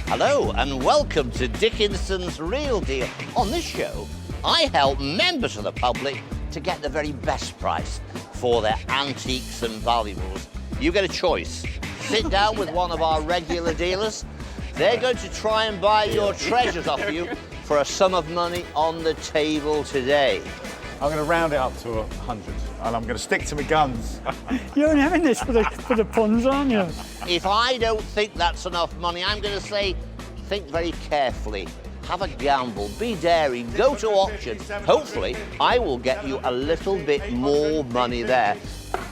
Hello and welcome to Dickinson's Real Deal. On this show, I help members of the public to get the very best price for their antiques and valuables. You get a choice. Sit down with one of our regular dealers. They're going to try and buy your treasures off you for a sum of money on the table today. I'm going to round it up to 100, and I'm going to stick to my guns. You're only having this for the puns, aren't you? If I don't think that's enough money, I'm going to say, think very carefully. Have a gamble, be daring, go to auction. Hopefully, I will get you a little bit more money there.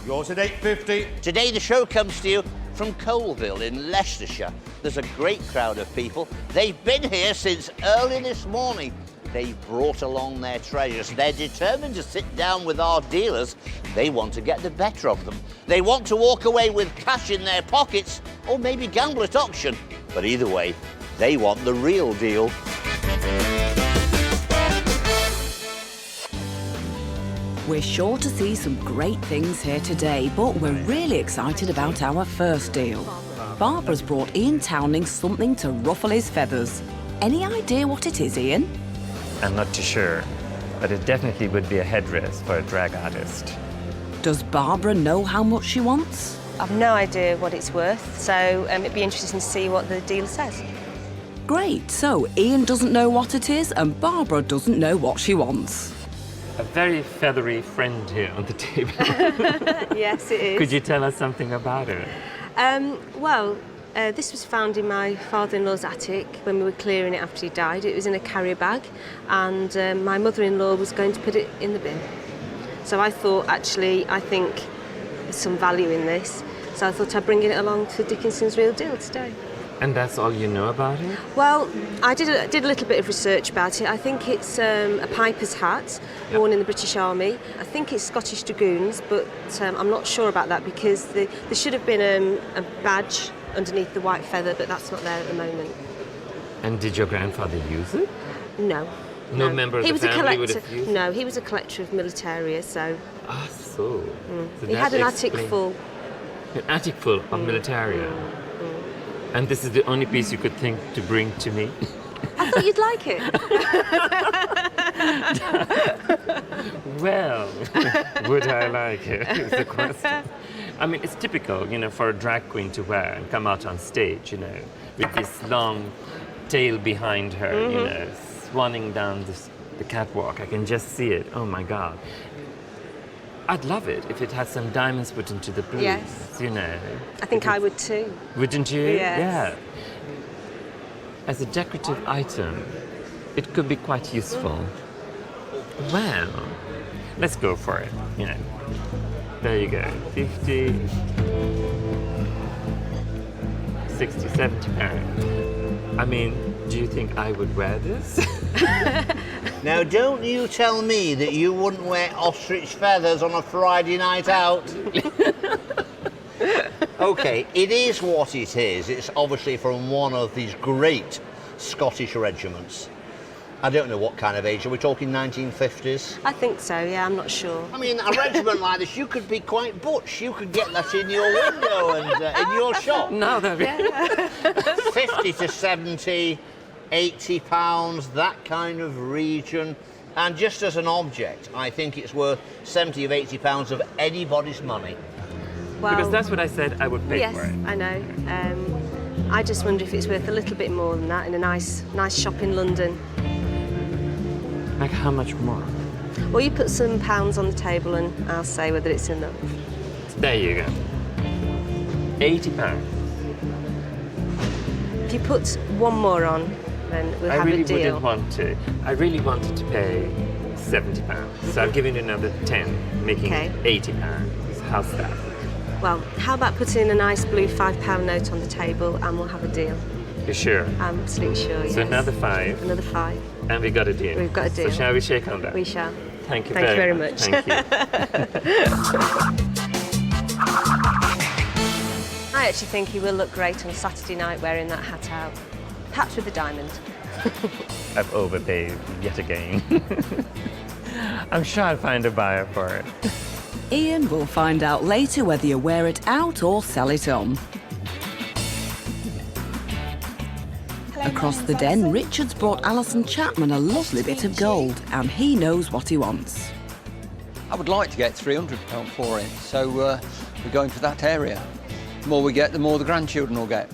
Yours at 850. Today, the show comes to you from Coalville in Leicestershire. There's a great crowd of people. They've been here since early this morning. They've brought along their treasures. They're determined to sit down with our dealers. They want to get the better of them. They want to walk away with cash in their pockets or maybe gamble at auction. But either way, they want the real deal. We're sure to see some great things here today, but we're really excited about our first deal. Barbara's brought Ian Towning something to ruffle his feathers. Any idea what it is, Ian? I'm not too sure, but it definitely would be a headrest for a drag artist. Does Barbara know how much she wants? I've no idea what it's worth, so it'd be interesting to see what the dealer says. Great, so Ian doesn't know what it is and Barbara doesn't know what she wants. A very feathery friend here on the table. Yes, it is. Could you tell us something about it? This was found in my father-in-law's attic when we were clearing it after he died. It was in a carrier bag, and my mother-in-law was going to put it in the bin. So I thought, actually, I think there's some value in this. So I thought I'd bring it along to Dickinson's Real Deal today. And that's all you know about it? Well, I did a little bit of research about it. I think it's a piper's hat worn in the British Army. I think it's Scottish Dragoons, but I'm not sure about that because there should have been a badge underneath the white feather, but that's not there at the moment. And did your grandfather use it? No. No member of the family would have used it? No, he was a collector of militaria, so... Ah, so... so he that had an attic explains- full. An attic full of militaria. And this is the only piece you could think to bring to me? I thought you'd like it. Well, would I like it, is the question. I mean, it's typical, you know, for a drag queen to wear and come out on stage, you know, with this long tail behind her, you know, swanning down the catwalk. I can just see it. Oh, my God. I'd love it if it had some diamonds put into the blues, Yes. you know. I think I would too. Wouldn't you? Yes. Yeah. As a decorative item, it could be quite useful. Well, let's go for it, you know. There you go. 50, 60, 70 pounds. I mean, do you think I would wear this? Now, don't you tell me that you wouldn't wear ostrich feathers on a Friday night out. OK, it is what it is. It's obviously from one of these great Scottish regiments. I don't know what kind of age. Are we talking 1950s? I think so, yeah, I'm not sure. I mean, a regiment like this, you could be quite butch. You could get that in your window and in your shop. No, that'd be... 50 to 70, 80 pounds, that kind of region. And just as an object, I think it's worth 70 or 80 pounds of anybody's money. Well, Because that's what I said I would pay yes, for it. I know. I just wonder if it's worth a little bit more than that in a nice shop in London. Like how much more? Well, you put some pounds on the table and I'll say whether it's enough. There you go. 80 pounds. If you put one more on, then we'll I have really a deal. wouldn't want to. I really wanted to pay 70 pounds. So I've given you another 10, making Okay. 80 pounds. How's that? Well, how about putting a nice blue £5 note on the table and we'll have a deal? You sure? I'm absolutely sure, yes. So another 5, Another 5. and we got a deal. We've got a deal. So shall we shake on that? We shall. Thank you Thank you very very much. Thank you. I actually think he will look great on Saturday night wearing that hat out. Perhaps with a diamond. I've overpaid yet again. I'm sure I'll find a buyer for it. Ian will find out later whether you wear it out or sell it on. Across the den, Richard's brought Alison Chapman a lovely bit of gold, and he knows what he wants. I would like to get £300 for it, so we're going for that area. The more we get, the more the grandchildren will get.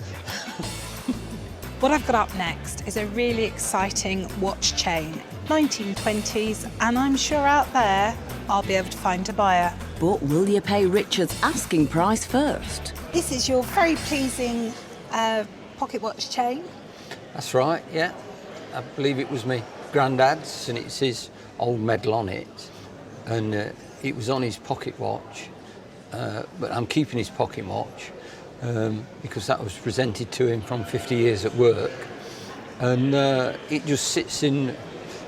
What I've got up next is a really exciting watch chain, 1920s, and I'm sure out there I'll be able to find a buyer. But will you pay Richard's asking price first? This is your very pleasing pocket watch chain. That's right, yeah. I believe it was my granddad's, and it's his old medal on it. And it was on his pocket watch, but I'm keeping his pocket watch because that was presented to him from 50 years at work. And it just sits in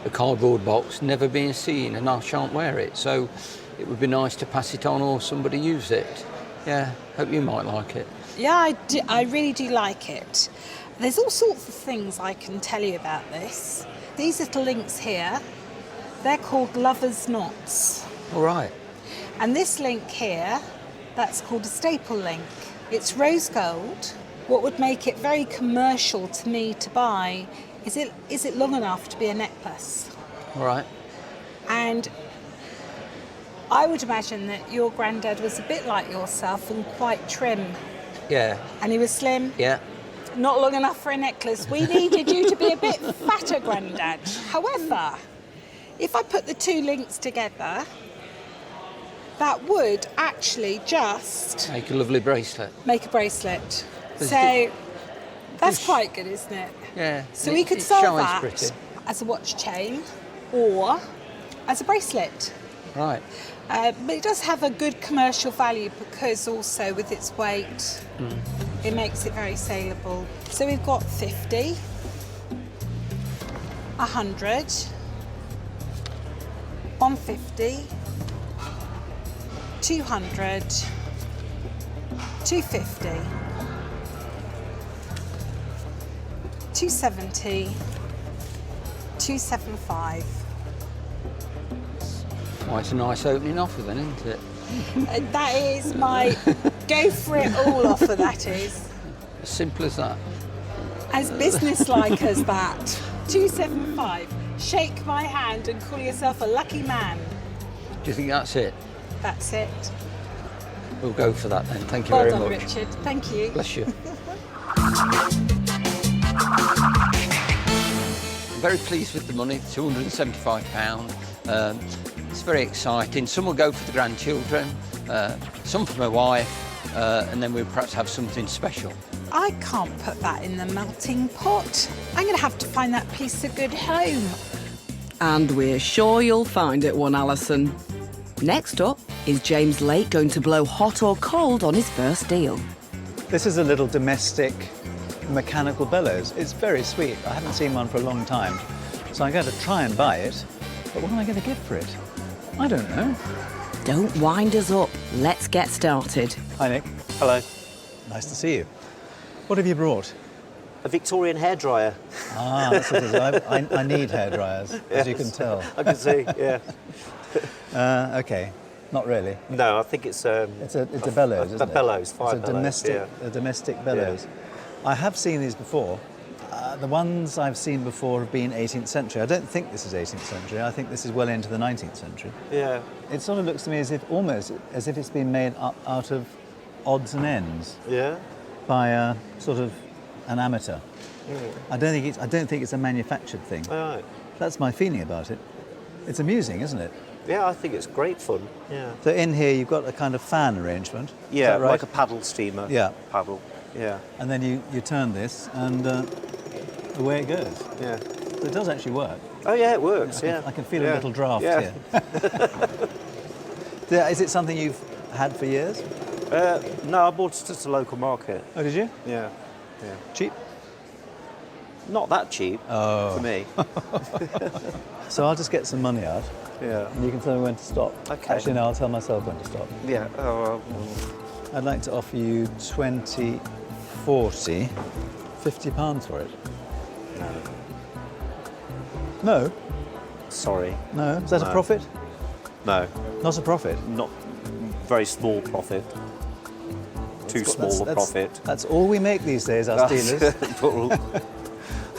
a cardboard box, never being seen, and I shan't wear it. So it would be nice to pass it on or somebody use it. Yeah, hope you might like it. Yeah, I really do like it. There's all sorts of things I can tell you about this. These little links here, they're called lovers' knots. All right. And this link here, that's called a staple link. It's rose gold. What would make it very commercial to me to buy is it long enough to be a necklace? All right. And I would imagine that your granddad was a bit like yourself and quite trim. Yeah. And he was slim. Yeah. Not long enough for a necklace. We needed you to be a bit fatter, Grandad. However, if I put the two links together, that would actually just Make a lovely bracelet. make a bracelet. There's So that's quite good, isn't it? Yeah. So we could it sell shines that pretty. as a watch chain or as a bracelet. Right. But it does have a good commercial value because also with its weight, it makes it very saleable. So we've got 50, 100, 150, 200, 250, 270, 275. Well, it's a nice opening offer then, isn't it? That is my go for it all offer, that is. As simple as that. As businesslike as that. 275. Shake my hand and call yourself a lucky man. Do you think that's it? That's it. We'll go for that then. Thank you Well very done, much. Richard. Thank you. Bless you. I'm very pleased with the money, £275. It's very exciting. Some will go for the grandchildren, some for my wife, and then we'll perhaps have something special. I can't put that in the melting pot. I'm going to have to find that piece a good home. And we're sure you'll find it one, Alison. Next up, is James Lake going to blow hot or cold on his first deal? This is a little domestic mechanical bellows. It's very sweet. I haven't seen one for a long time, so I'm going to try and buy it. But what am I going to get for it? I don't know. Don't wind us up. Let's get started. Hi, Nick. Hello. Nice to see you. What have you brought? A Victorian hairdryer. Ah, that's what it is. I need hairdryers, as you can tell. I can see, yeah. OK. Not really. No, I think it's a bellows, isn't a it? bellows, fire it's a bellows, domestic, yeah. a domestic bellows. I have seen these before. The ones I've seen before have been 18th century. I don't think this is 18th century. I think this is well into the 19th century. Yeah. It sort of looks to me almost as if it's been made up out of odds and ends. Yeah. By a sort of an amateur. I don't think it's a manufactured thing. All right. That's my feeling about it. It's amusing, isn't it? Yeah, I think it's great fun. Yeah. So in here you've got a kind of fan arrangement. Yeah, Is that right? like a paddle steamer. Yeah. Paddle. Yeah. And then you turn this and away it goes. Yeah. So it does actually work. Oh yeah, it works. I can feel a little draft yeah. here. Is it something you've had for years? No, I bought it at a local market. Oh, did you? Yeah. Yeah. Cheap? Not that cheap for me. So I'll just get some money out. Yeah. And you can tell me when to stop. Okay. Actually, no, I'll tell myself when to stop. Yeah. Oh, I'd like to offer you 20, 40, £50 for it. No? sorry. No? Is that a No. profit? No. Not a profit? Not very small profit. Too small a profit. That's all we make these days, us dealers.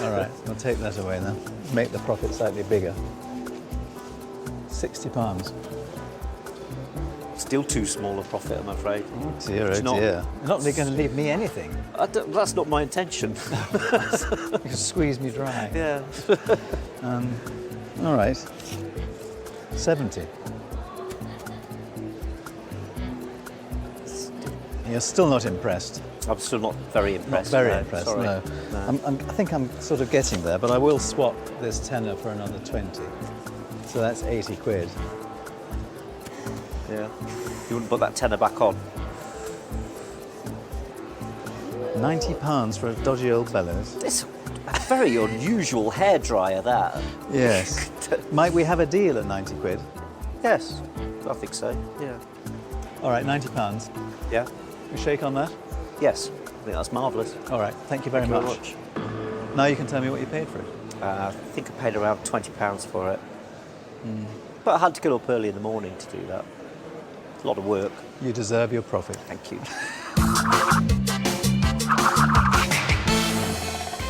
All right, we'll take that away then. Make the profit slightly bigger. £60. Still too small a profit, I'm afraid. Oh dear, It's oh not- dear. You're not really going to leave me anything. That's not my intention. You can squeeze me dry. Yeah. All right. 70. You're still not impressed. I'm still not very impressed. Not very no, impressed, sorry. no. I think I'm sort of getting there, but I will swap this tenner for another 20. So that's 80 quid. Yeah. You wouldn't put that tenner back on? £90 for a dodgy old bellows. It's a very unusual hairdryer, that. Yes. Might we have a deal at 90 quid? Yes, I think so, yeah. All right, £90. Yeah? We shake on that? Yes, I think that's marvellous. All right, thank you very Thank you much. Now you can tell me what you paid for it. I think I paid around £20 for it. But I had to get up early in the morning to do that. It's a lot of work. You deserve your profit. Thank you.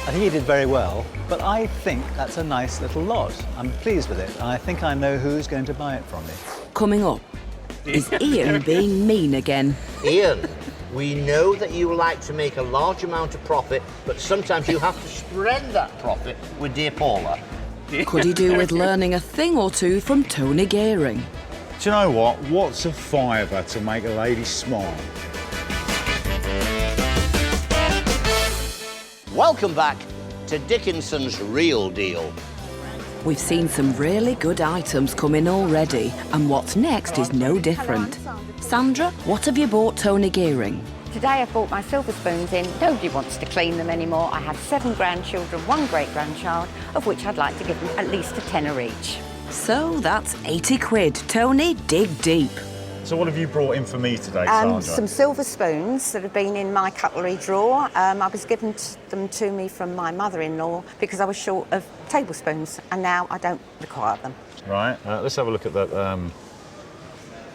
I think you did very well, but I think that's a nice little lot. I'm pleased with it, and I think I know who's going to buy it from me. Coming up, is Ian being mean again? Ian, we know that you like to make a large amount of profit, but sometimes you have to spread that profit with dear Paula. Could he do with learning a thing or two from Tony Gearing? Do you know what? What's a fiver to make a lady smile? Welcome back to Dickinson's Real Deal. We've seen some really good items come in already, and what's next is no different. Sandra, what have you bought Tony Gearing? Today I bought my silver spoons in. Nobody wants to clean them anymore. I have 7 grandchildren, 1 great-grandchild, of which I'd like to give them at least a tenner each. So that's 80 quid. Tony, dig deep. So what have you brought in for me today, Sandra? Some silver spoons that have been in my cutlery drawer. I was given them to me from my mother-in-law because I was short of tablespoons, and now I don't require them. Right, let's have a look at that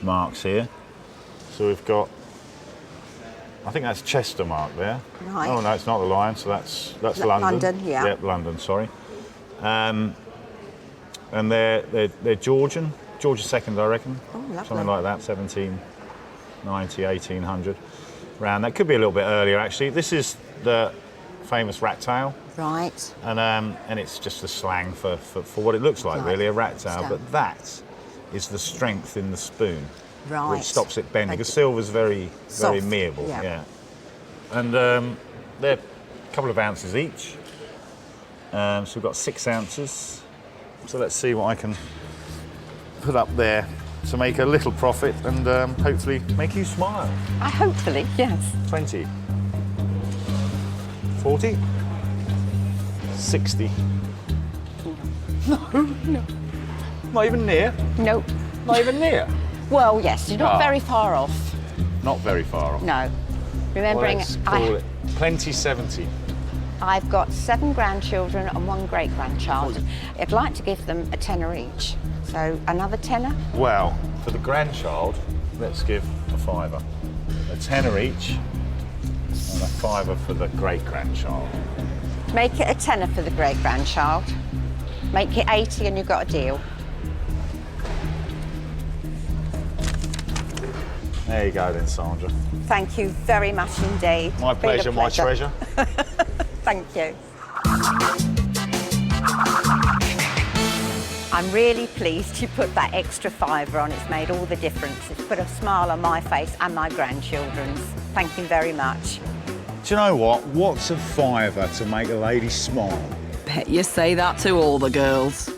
marks here. So we've got, I think that's Chester mark there. Right. Oh no, it's not the Lion, so that's London. London, yeah. Yep, London, sorry. And they're Georgian II, I reckon. Oh, lovely. Something like that, 1790, 1800. Around that, could be a little bit earlier actually. This is the famous rat tail. Right. And it's just a slang for what it looks like, Right. really, a rat tail. Stone. But that is the strength in the spoon, Right. which stops it bending. Because silver's very Soft, malleable. yeah. And they're a couple of ounces each. So we've got 6 ounces. So let's see what I can put up there to make a little profit and hopefully make you smile. Hopefully, yes. 20. 40. 60. No. Not even near. Nope. Not even near. Well, yes, you're not Ah. very far off. Not very far off. No. Remembering, Let's call it plenty 70. I've got 7 grandchildren and 1 great-grandchild. I'd like to give them a tenner each. So another tenner? Well, for the grandchild, let's give a fiver. A tenner each and a fiver for the great-grandchild. Make it a tenner for the great-grandchild. Make it 80 and you've got a deal. There you go then, Sandra. Thank you very much indeed. My It's been a pleasure, my treasure. Thank you. I'm really pleased you put that extra fiver on. It's made all the difference. It's put a smile on my face and my grandchildren's. Thank you very much. Do you know what? What's a fiver to make a lady smile? Bet you say that to all the girls.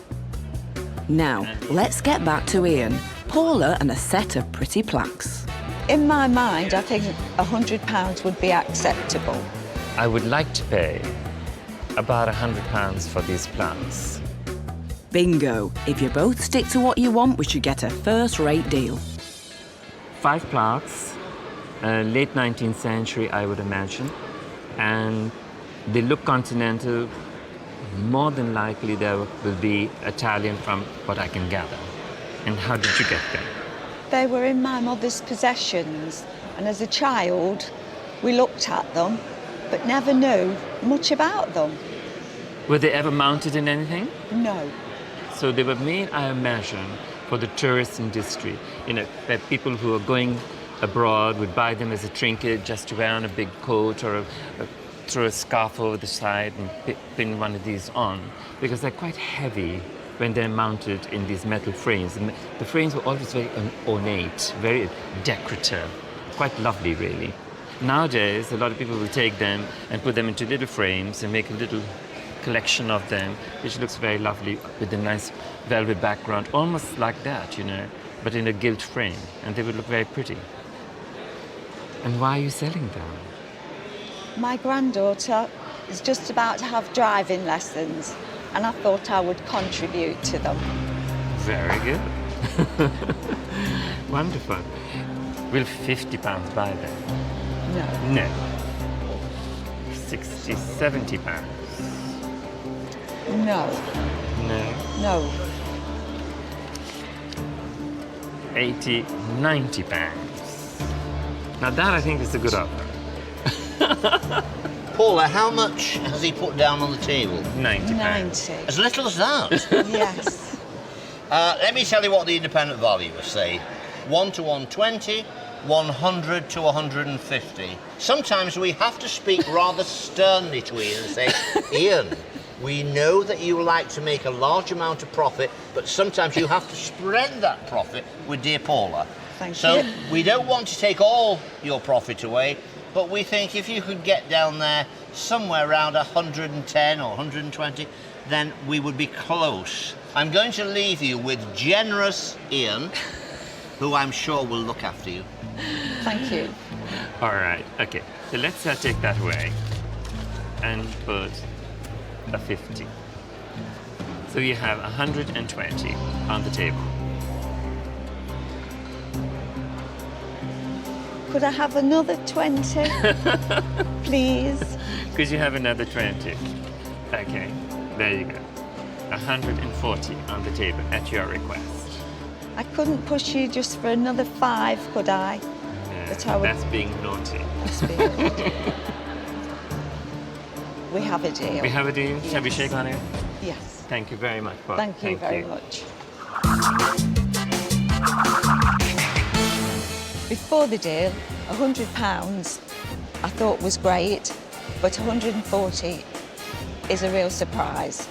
Now, let's get back to Ian. Paula and a set of pretty plaques. In my mind, I think £100 would be acceptable. I would like to pay about £100 for these plaques. Bingo. If you both stick to what you want, we should get a first-rate deal. 5 plaques, late 19th century, I would imagine, and they look continental. More than likely, there will be Italian from what I can gather. And how did you get them? They were in my mother's possessions, and as a child, we looked at them, but never knew much about them. Were they ever mounted in anything? No. So they were made, I imagine, for the tourist industry. You know, that people who are going abroad would buy them as a trinket just to wear on a big coat or throw a scarf over the side and pin one of these on, because they're quite heavy when they're mounted in these metal frames. And the frames were always very ornate, very decorative, quite lovely, really. Nowadays, a lot of people will take them and put them into little frames and make a little collection of them, which looks very lovely with a nice velvet background, almost like that, you know, but in a gilt frame, and they would look very pretty. And why are you selling them? My granddaughter is just about to have driving lessons, and I thought I would contribute to them. Very good. Wonderful. Will £50 buy them? No. No. 60, 70 pounds? No. No. No. 80, 90 pounds. Now that I think is a good offer. Paula, how much has he put down on the table? 90 pounds. 90. As little as that? Yes. Let me tell you what the independent valuers say. 1 to 120, 100 to 150. Sometimes we have to speak rather sternly to Ian and say, Ian, we know that you like to make a large amount of profit, but sometimes you have to spread that profit with dear Paula. Thank so you. we don't want to take all your profit away, but we think if you could get down there somewhere around 110 or 120, then we would be close. I'm going to leave you with generous Ian, who I'm sure will look after you. Thank you. All right, okay. So let's take that away and put a 50. So you have 120 on the table. Could I have another 20, please? Could you have another 20? Okay, there you go. 140 on the table at your request. I couldn't push you just for another 5, could I? No, But I would- that's being naughty. We have a deal. We have a deal. Shall we Yes. shake on it? Yes. Thank you very much, Paul. Thank you very much. Before the deal, £100 I thought was great, but 140 is a real surprise.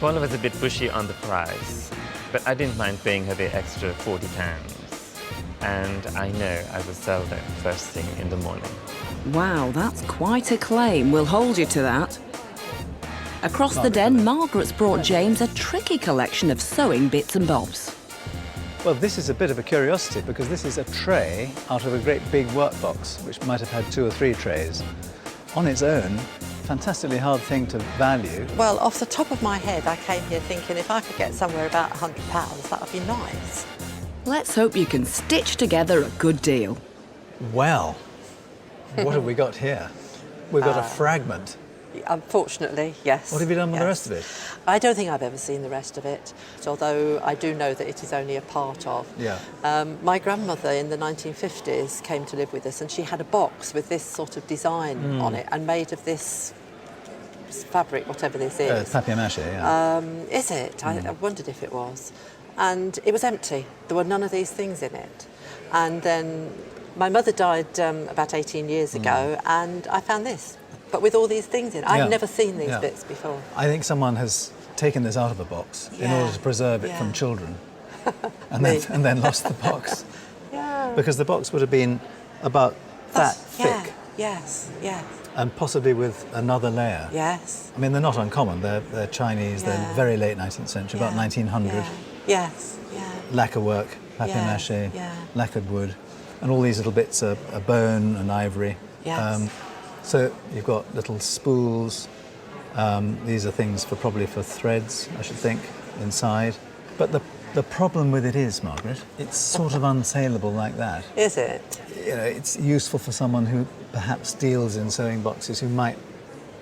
Paula was a bit pushy on the price, but I didn't mind paying her the extra £40. And I know I will sell them first thing in the morning. Wow, that's quite a claim. We'll hold you to that. Across the den, Margaret's brought James a tricky collection of sewing bits and bobs. Well, this is a bit of a curiosity because this is a tray out of a great big workbox, which might have had 2 or 3 trays. On its own, fantastically hard thing to value. Well, off the top of my head, I came here thinking if I could get somewhere about £100, that would be nice. Let's hope you can stitch together a good deal. Well, what have we got here? We've got a fragment. Unfortunately, yes. What have you done with the yes. rest of it? I don't think I've ever seen the rest of it, although I do know that it is only a part of. Yeah. My grandmother in the 1950s came to live with us, and she had a box with this sort of design on it and made of this fabric, whatever this is. Papier-mâché, yeah. Is it? I wondered if it was. And it was empty. There were none of these things in it. And then my mother died about 18 years ago, and I found this, but with all these things in it. I've never seen these bits before. I think someone has taken this out of the box in order to preserve it from children, and then lost the box. Yeah. Because the box would have been about that thick. Yes, yes. And possibly with another layer. Yes. I mean, they're not uncommon. They're Chinese. They're very late 19th century, about 1900. Yeah. Yes, yeah. Lacquer work, papier-mâché, lacquered wood, and all these little bits are bone and ivory. Yes. So you've got little spools. These are things probably for threads, I should think, inside. But the problem with it is, Margaret, it's sort of unsaleable like that. Is it? You know, it's useful for someone who perhaps deals in sewing boxes who might,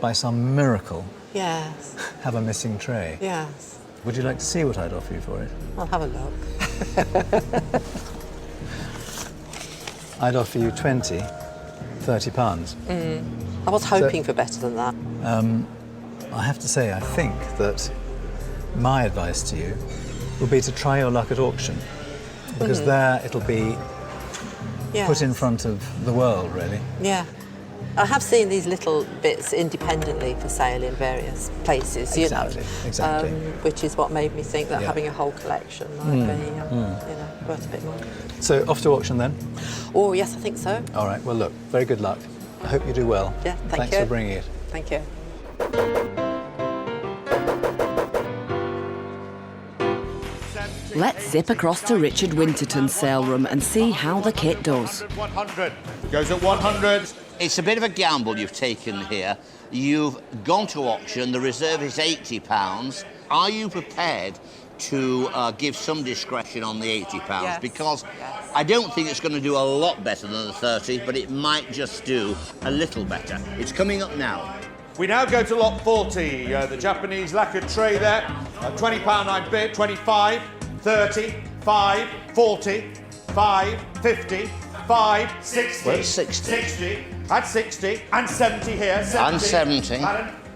by some miracle, Yes. have a missing tray. Yes. Would you like to see what I'd offer you for it? I'll have a look. I'd offer you 20, £30. I was hoping for better than that. I have to say, I think that my advice to you would be to try your luck at auction, because there it'll be put in front of the world, really. Yeah. I have seen these little bits independently for sale in various places, you know. Exactly. Which is what made me think that having a whole collection might be, you know, worth a bit more. So off to auction then? Oh, yes, I think so. All right, well look, very good luck. I hope you do well. Yeah, Thanks for bringing it. Thank you. Let's zip across to Richard Winterton's sale room and see how the kit does. 100. Goes at 100. It's a bit of a gamble you've taken here. You've gone to auction, the reserve is £80. Are you prepared to give some discretion on the £80? Yes. Because I don't think it's going to do a lot better than the 30, but it might just do a little better. It's coming up now. We now go to lot 40, the Japanese lacquered tray there. £20 I bid, 25, 30, 5, 40, 5, 50, 5, 60. Well, 60. 60, at 60, and 70 here. 70. And 70. And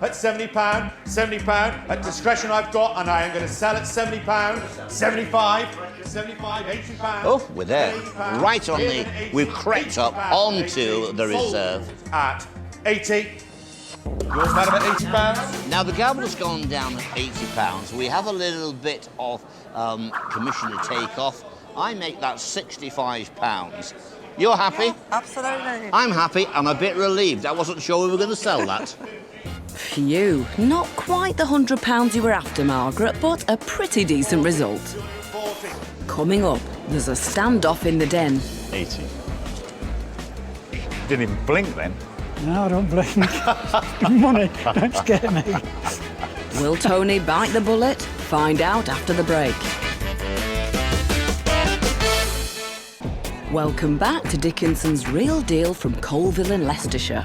at £70, £70. At discretion I've got, and I am going to sell at £70, 75, 75, £80. Oh, we're there. Right on the... We've crept up onto the reserve. At 80. Yours, madam, at £80. Now, the gamble's gone down at £80. We have a little bit of commission to take off. I make that £65. You're happy? Yeah, absolutely. I'm happy. I'm a bit relieved. I wasn't sure we were going to sell that. Phew, not quite the £100 you were after, Margaret, but a pretty decent result. Coming up, there's a standoff in the den. 80. Didn't even blink then. No, I don't blink. Money, don't scare me. Will Tony bite the bullet? Find out after the break. Welcome back to Dickinson's Real Deal from Coalville in Leicestershire.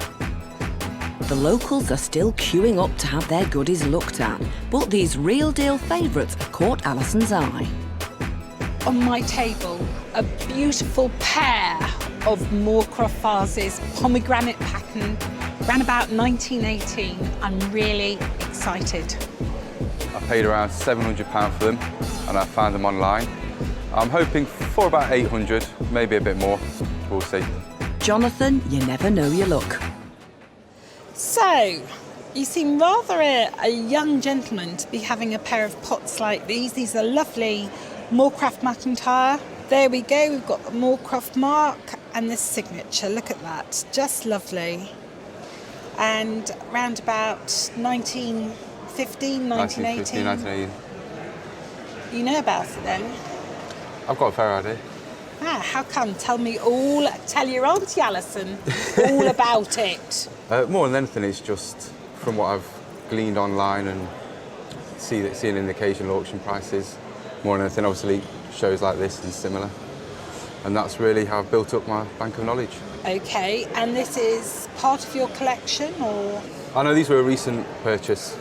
The locals are still queuing up to have their goodies looked at, but these Real Deal favourites have caught Alison's eye. On my table, a beautiful pair of Moorcroft vases, pomegranate pattern, ran about 1918. I'm really excited. I paid around £700 for them and I found them online. I'm hoping for about 800, maybe a bit more. We'll see. Jonathan, you never know your luck. So, you seem rather a young gentleman to be having a pair of pots like these. These are lovely Moorcroft McIntyre. There we go, we've got the Moorcroft mark and the signature. Look at that, just lovely. And round about 1915, 1918. 1918. You know about it then? I've got a fair idea. Ah, how come? Tell your Auntie Alison all about it. More than anything, it's just from what I've gleaned online and see an indication of auction prices. More than anything, obviously, shows like this and similar. And that's really how I've built up my bank of knowledge. Okay, and this is part of your collection, or? I know these were a recent purchase.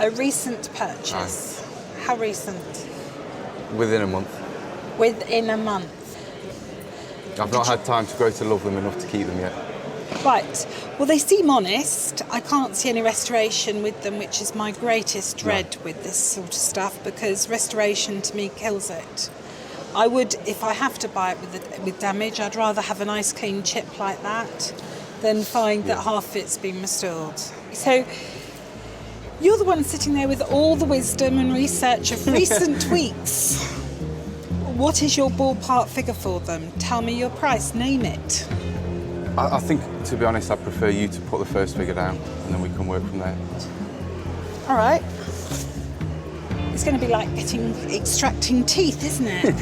A recent purchase. Aye. How recent? Within a month. Within a month. I've not had time to grow to love them enough to keep them yet. Right. Well, they seem honest. I can't see any restoration with them, which is my greatest dread with this sort of stuff, because restoration to me kills it. I would, if I have to buy it with damage, I'd rather have a nice clean chip like that than find that half of it's been restored. So you're the one sitting there with all the wisdom and research of recent weeks. What is your ballpark figure for them? Tell me your price, name it. I think, to be honest, I prefer you to put the first figure down and then we can work from there. All right. It's going to be like extracting teeth, isn't it?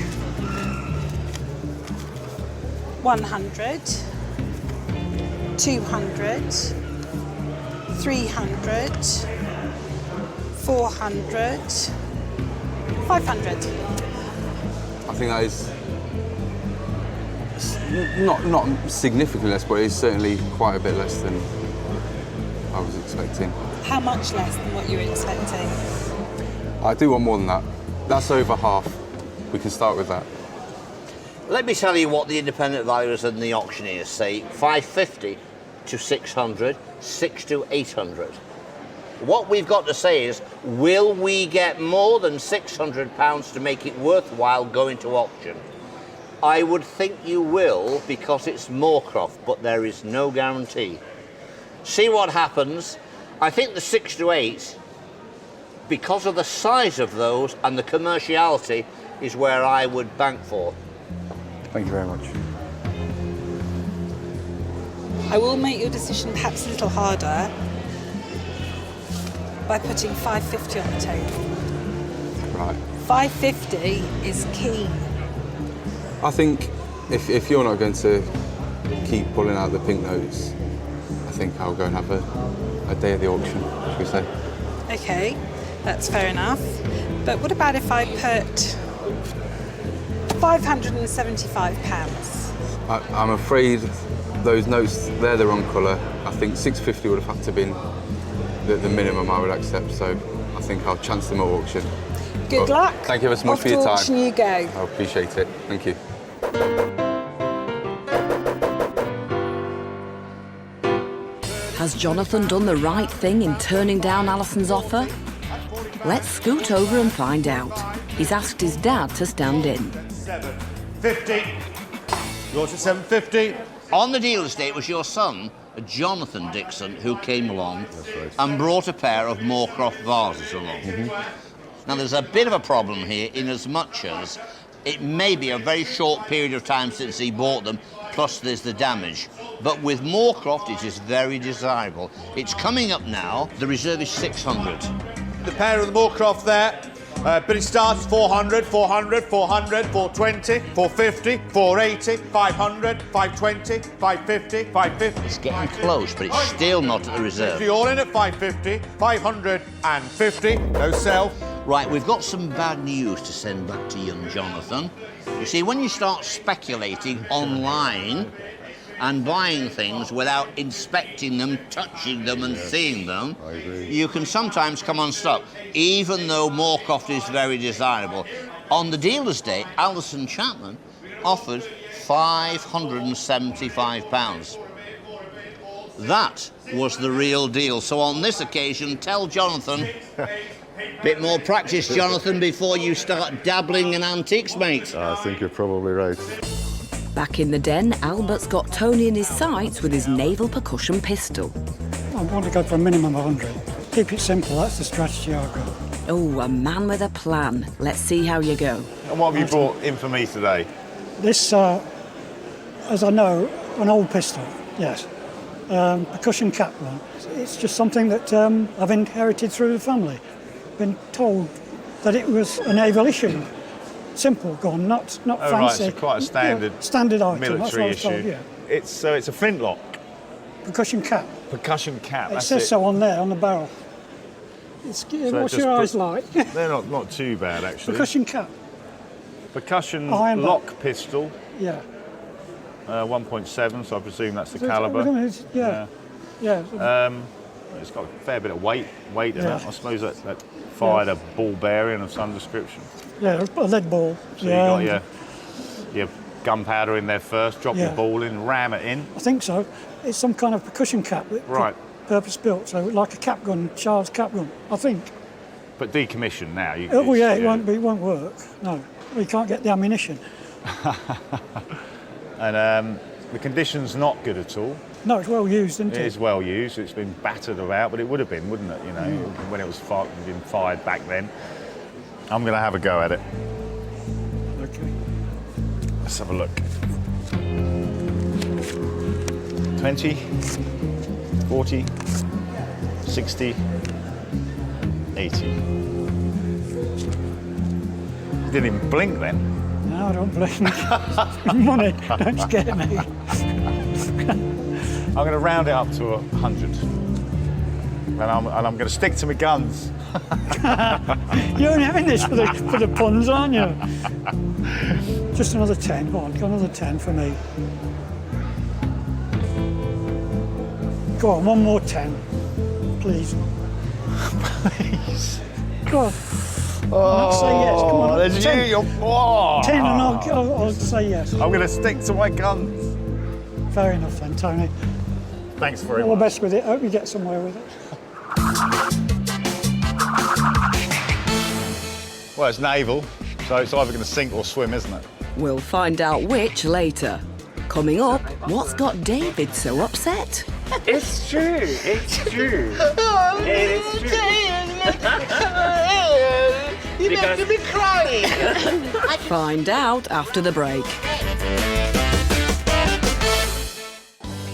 100, 200, 300, 400, 500. I think that is not significantly less, but it's certainly quite a bit less than I was expecting. How much less than what you were expecting? I do want more than that. That's over half. We can start with that. Let me tell you what the independent valuers and the auctioneers say. 550 to 600, 6 to 800. What we've got to say is, will we get more than £600 to make it worthwhile going to auction? I would think you will, because it's Moorcroft, but there is no guarantee. See what happens. I think the 6 to 8, because of the size of those and the commerciality, is where I would bank for. Thank you very much. I will make your decision perhaps a little harder by putting £5.50 on the table. Right. £5.50 is key. I think if you're not going to keep pulling out the pink notes, I think I'll go and have a day at the auction, should we say. Okay, that's fair enough. But what about if I put £575? I'm afraid those notes, they're the wrong colour. I think 650 would have had to have been the minimum I would accept, so I think I'll chance them at auction. Good luck. Thank you ever so much for your time. Off to auction you go. I appreciate it. Thank you. Has Jonathan done the right thing in turning down Alison's offer? Let's scoot over and find out. He's asked his dad to stand in. £7.50. Yours is £7.50. On the dealer's day, it was your son, Jonathan Dixon, who came along and brought a pair of Moorcroft vases along. Now, there's a bit of a problem here in as much as it may be a very short period of time since he bought them, plus there's the damage. But with Moorcroft, it is very desirable. It's coming up now. The reserve is 600. The pair of the Moorcroft there. But it starts 400, 400, 400, 420, 450, 480, 500, 520, 550, 550. It's getting close, but it's still not at the reserve. So you're all in at 550, 550, no sell. Right, we've got some bad news to send back to young Jonathan. You see, when you start speculating online and buying things without inspecting them, touching them and seeing them, you can sometimes come unstuck, even though Moorcroft is very desirable. On the dealer's day, Alison Chapman offered £575. That was the real deal. So on this occasion, tell Jonathan, bit more practice, Jonathan, before you start dabbling in antiques, mate. I think you're probably right. Back in the den, Albert's got Tony in his sights with his naval percussion pistol. I want to go for a minimum of 100. Keep it simple, that's the strategy I've got. Oh, a man with a plan. Let's see how you go. And what have you brought in for me today? This, as I know, an old pistol, yes. Percussion cap one. It's just something that I've inherited through the family. Been told that it was a naval issue. Simple gun, not fancy. Right, so quite a standard, standard item. military That's what I was issue. told, yeah. It's a flintlock. Percussion cap. Percussion cap. It That's says it. so on there, on the barrel. It's, what's your eyes like? They're not too bad actually. Percussion cap. Percussion Iron lock pistol. Yeah. 1.7, so I presume that's the So calibre. yeah. It's got a fair bit of weight in Yeah. it. I suppose that fired a ball bearing of some description. Yeah, a lead ball. So you got your gunpowder in there first, drop your ball in, ram it in. I think so. It's some kind of percussion cap that Right. purpose built, so like a cap gun, Charles cap gun, I think. But decommissioned now. It won't work. No, you can't get the ammunition. And the condition's not good at all. No, it's well used, isn't it? It is well used. It's been battered about, but it would have been, wouldn't it? You know, when it was been fired back then. I'm going to have a go at it. Okay. Let's have a look. 20, 40, 60, 80. Didn't even blink then. No, I don't blink. Money, don't scare me. I'm going to round it up to 100. And I'm going to stick to my guns. You're only having this for the puns, aren't you? Just another 10. Go on, another 10 for me. Go on, one more 10, please. Please. Go on. Not say yes. Come on. There's 10. you. Oh. 10 and I'll say yes. I'm going to stick to my guns. Fair enough then, Tony. Thanks very All much. the best with it. Hope you get somewhere with it. Well, it's naval, so it's either going to sink or swim, isn't it? We'll find out which later. Coming up, what's got David so upset? It's true. It's true. It's true. You're making me cry. Find out after the break.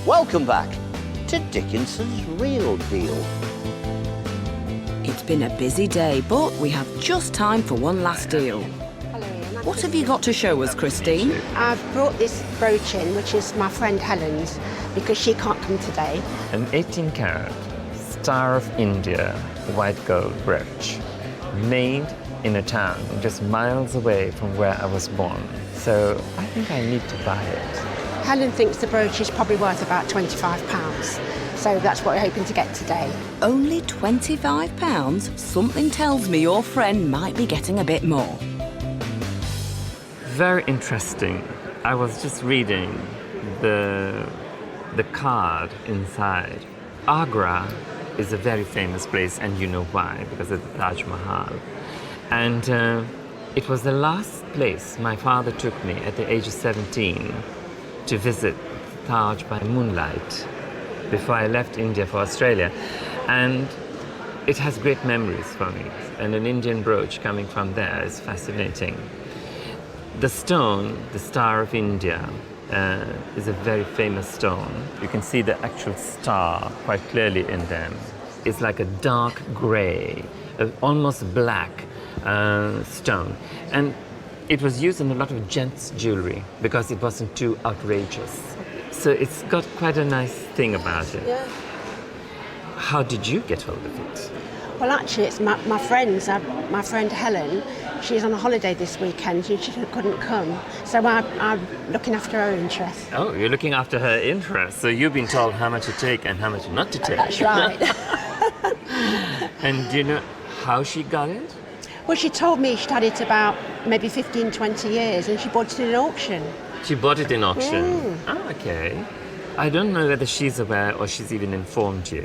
Welcome back to Dickinson's Real Deal. It's been a busy day, but we have just time for one last deal. What have you got to show us, Christine? I've brought this brooch in, which is my friend Helen's, because she can't come today. An 18-carat Star of India white gold brooch, made in a town just miles away from where I was born. So I think I need to buy it. Helen thinks the brooch is probably worth about £25. So that's what we're hoping to get today. Only £25? Something tells me your friend might be getting a bit more. Very interesting. I was just reading the card inside. Agra is a very famous place, and you know why, because of the Taj Mahal. And it was the last place my father took me at the age of 17 to visit Taj by moonlight before I left India for Australia. And it has great memories for me. And an Indian brooch coming from there is fascinating. The stone, the Star of India, is a very famous stone. You can see the actual star quite clearly in them. It's like a dark gray, almost black stone. And it was used in a lot of gents' jewelry because it wasn't too outrageous. So it's got quite a nice thing about it. Yeah. How did you get hold of it? Well, actually, it's my friend's. My friend Helen, she's on a holiday this weekend. She couldn't come. So I'm looking after her interest. Oh, you're looking after her interest. So you've been told how much to take and how much not to take. That's right. And do you know how she got it? Well, she told me she'd had it about maybe 15, 20 years, and she bought it in an auction. She bought it in auction. Oh, okay. I don't know whether she's aware or she's even informed you.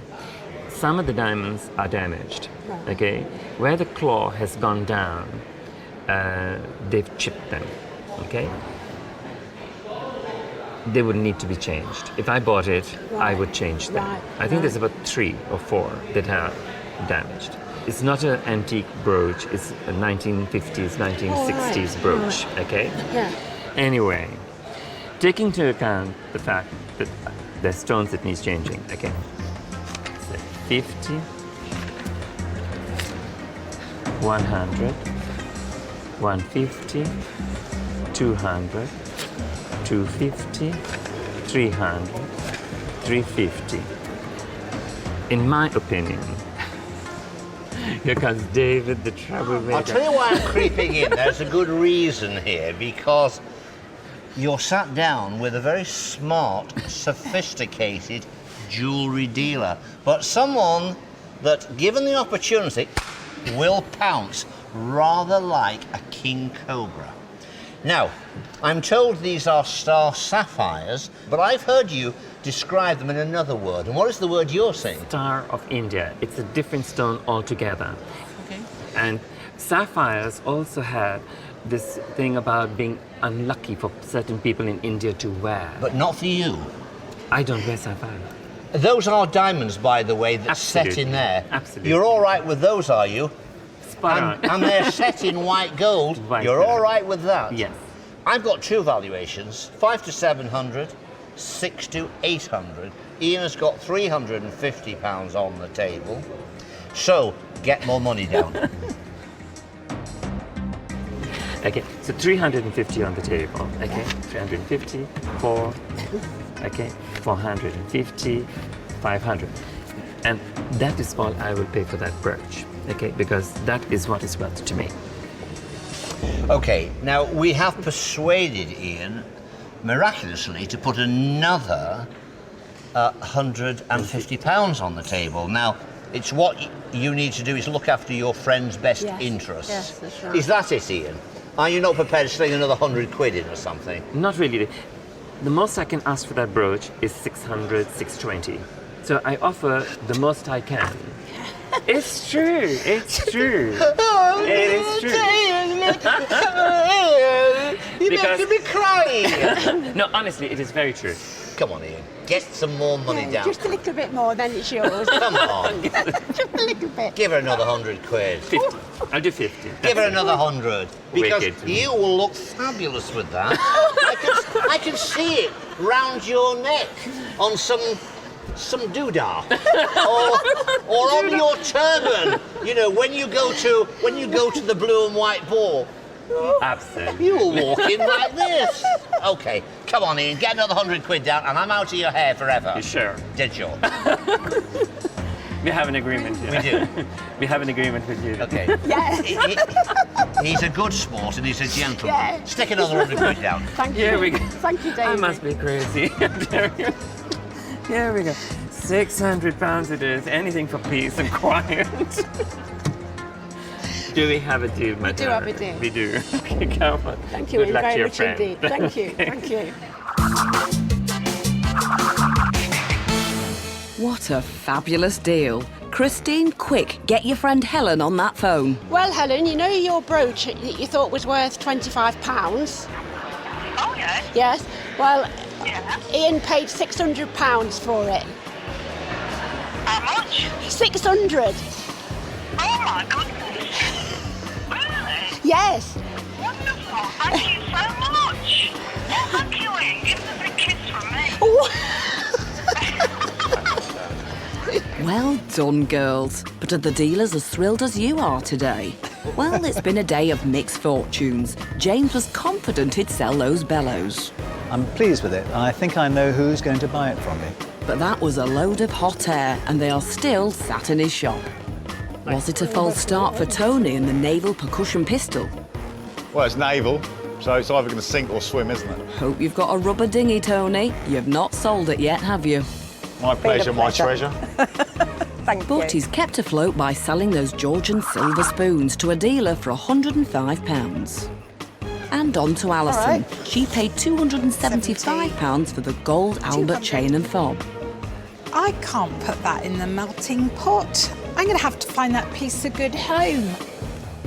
Some of the diamonds are damaged, okay? Where the claw has gone down, they've chipped them, okay? They would need to be changed. If I bought it, I would change them. I think there's about 3 or 4 that are damaged. It's not an antique brooch, it's a 1950s, 1960s brooch, okay? Yeah. Anyway, taking into account the fact that there's stones that needs changing, okay? So 50, 100, 150, 200, 250, 300, 350. In my opinion, here comes David, the troublemaker. I'll tell you why I'm creeping in. There's a good reason here, because you're sat down with a very smart, sophisticated jewellery dealer, but someone that, given the opportunity, will pounce, rather like a king cobra. Now, I'm told these are star sapphires, but I've heard you describe them in another word. And what is the word you're saying? Star of India. It's a different stone altogether. Okay. And sapphires also have this thing about being unlucky for certain people in India to wear. But not for you. I don't wear sapphire. Those are diamonds, by the way, that's set in there. Absolutely. You're all right with those, are you? Spot on. And they're set in white gold. You're all right with that? Yes. I've got 2 valuations, 5 to 700, 6 to 800. Ian has got £350 on the table. So, get more money down. Okay, so 350 on the table. Okay, 350, 4, okay, 450, 500. And that is all I will pay for that brooch, okay, because that is what is worth to me. Okay, now we have persuaded Ian, miraculously, to put another £150 on the table. Now, it's what you need to do is look after your friend's best interests. Yes, that's right. Is that it, Ian? Are you not prepared to sling another 100 quid in or something? Not really. The most I can ask for that brooch is 600, 620. So I offer the most I can. It's true. It's true. It is true. You're making me cry. No, honestly, it is very true. Come on, Ian. Get some more money down. Just a little bit more, then it's yours. Come on. Just a little bit. Give her another 100 quid. 50. I'll do 50. Give her another 100. Because Wicked. you will look fabulous with that. I can see it round your neck on some doodah. or on your turban. You know, when you go to the blue and white ball. Absolutely. You will walk in like this. Okay, come on, Ian, get another 100 quid down and I'm out of your hair forever. You sure? Dead sure. We have an agreement. We do. We have an agreement with you. Okay. Yes. He's a good sport and he's a gentleman. Yeah. Stick another 100 quid down. Thank you. Here we go. Thank you, David. I must be crazy. Here we go. £600 it is. Anything for peace and quiet. Do we have a deal, my We do have a deal. We do. Okay, come on. Thank you Good luck to very your much friend. indeed. Thank you. Thank you. What a fabulous deal. Christine, quick, get your friend Helen on that phone. Well, Helen, you know your brooch that you thought was worth £25? Oh, yes. Yes. Well, Yeah. Ian paid £600 for it. How much? 600. Oh, my goodness. Really? Yes. Wonderful. Thank you so much. Oh, thank you, Ian. Give them a big kiss from me. Well done, girls. But are the dealers as thrilled as you are today? Well, it's been a day of mixed fortunes. James was confident he'd sell those bellows. I'm pleased with it, and I think I know who's going to buy it from me. But that was a load of hot air, and they are still sat in his shop. Was it a false start for Tony and the naval percussion pistol? Well, it's naval, so it's either going to sink or swim, isn't it? Hope you've got a rubber dinghy, Tony. You've not sold it yet, have you? My pleasure, my treasure. But he's kept afloat by selling those Georgian silver spoons to a dealer for £105. And on to Alison. right. She paid £275 for the gold Albert chain and fob. I can't put that in the melting pot. I'm going to have to find that piece a good home.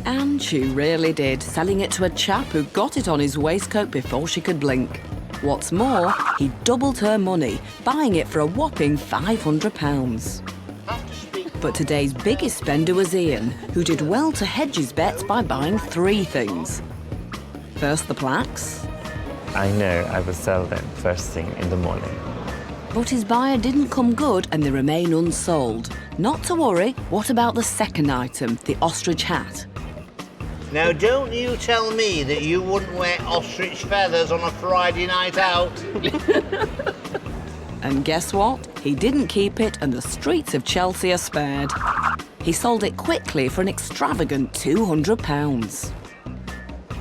And she really did, selling it to a chap who got it on his waistcoat before she could blink. What's more, he doubled her money, buying it for a whopping £500. But today's biggest spender was Ian, who did well to hedge his bets by buying 3 things. First, the Plaques. I know I will sell them first thing in the morning. But his buyer didn't come good and they remain unsold. Not to worry, what about the second item, the ostrich hat? Now, don't you tell me that you wouldn't wear ostrich feathers on a Friday night out. And guess what? He didn't keep it and the streets of Chelsea are spared. He sold it quickly for an extravagant £200.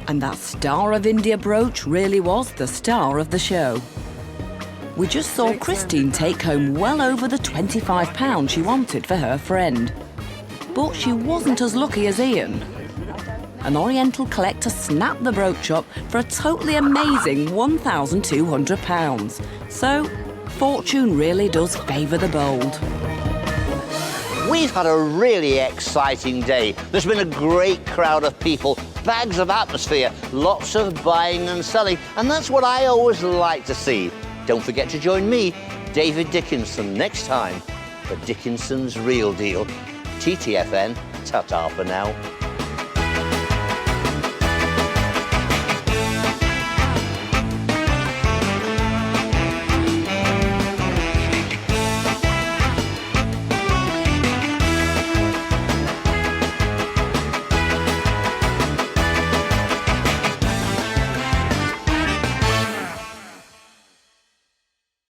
And that Star of India brooch really was the star of the show. We just saw Christine take home well over the £25 she wanted for her friend. But she wasn't as lucky as Ian. An Oriental collector snapped the brooch up for a totally amazing £1,200. So, fortune really does favour the bold. We've had a really exciting day. There's been a great crowd of people, bags of atmosphere, lots of buying and selling, and that's what I always like to see. Don't forget to join me, David Dickinson, next time for Dickinson's Real Deal. TTFN, ta-ta for now.